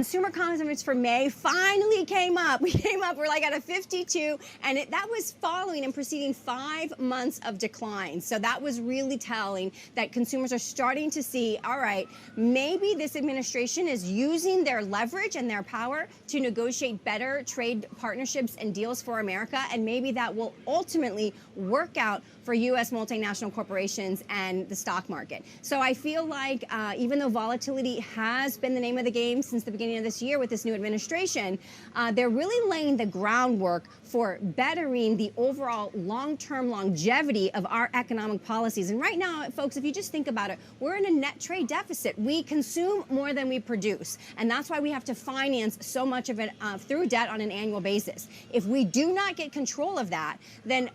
Consumer confidence for May finally came up. We're like at a 52, and that was following and preceding 5 months of decline. So that was really telling that consumers are starting to see, all right, maybe this administration is using their leverage and their power to negotiate better trade partnerships and deals for America, and maybe that will ultimately work out for U.S. multinational corporations and the stock market. So I feel like even though volatility has been the name of the game since the beginning of this year with this new administration, they're really laying the groundwork for bettering the overall long-term longevity of our economic policies. And right now, folks, if you just think about it, we're in a net trade deficit. We consume more than we produce, and that's why we have to finance so much of it through debt on an annual basis. If we do not get control of that, then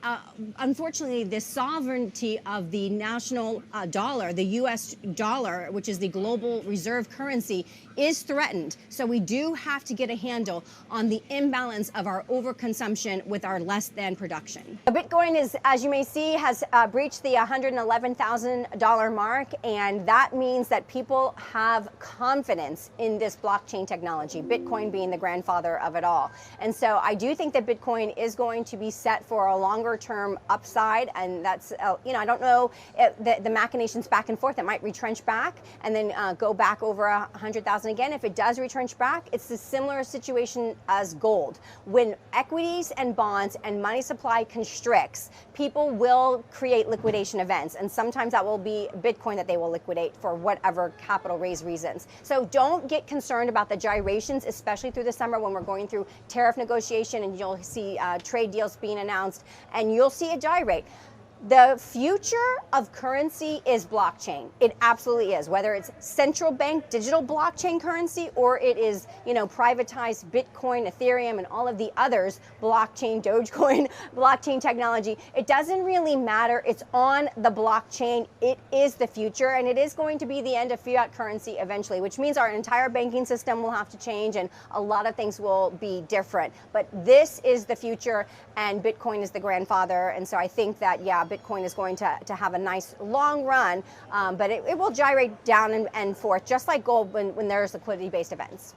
unfortunately, the sovereignty of the national dollar, the U.S. dollar, which is the global reserve currency, is threatened. So we do have to get a handle on the imbalance of our overconsumption with our less than production. Bitcoin is, as you may see, has breached the $111,000 mark, and that means that people have confidence in this blockchain technology, Bitcoin being the grandfather of it all. And so I do think that Bitcoin is going to be set for a longer term upside, and that's, I don't know the machinations back and forth. It might retrench back and then go back over 100,000 again. If it does retrench back, it's a similar situation as gold. When equities and bonds and money supply constricts, people will create liquidation events, and sometimes that will be Bitcoin that they will liquidate for whatever capital raise reasons. So don't get concerned about the gyrations, especially through the summer when we're going through tariff negotiation, and you'll see trade deals being announced, and you'll see it gyrate. The future of currency is blockchain. It absolutely is. Whether it's central bank digital blockchain currency, or it is, privatized Bitcoin, Ethereum, and all of the others, blockchain, Dogecoin, blockchain technology, it doesn't really matter. It's on the blockchain. It is the future, and it is going to be the end of fiat currency eventually, which means our entire banking system will have to change, and a lot of things will be different. But this is the future, and Bitcoin is the grandfather. And so I think that, Bitcoin is going to have a nice long run, but it will gyrate down and forth, just like gold when there's liquidity-based events.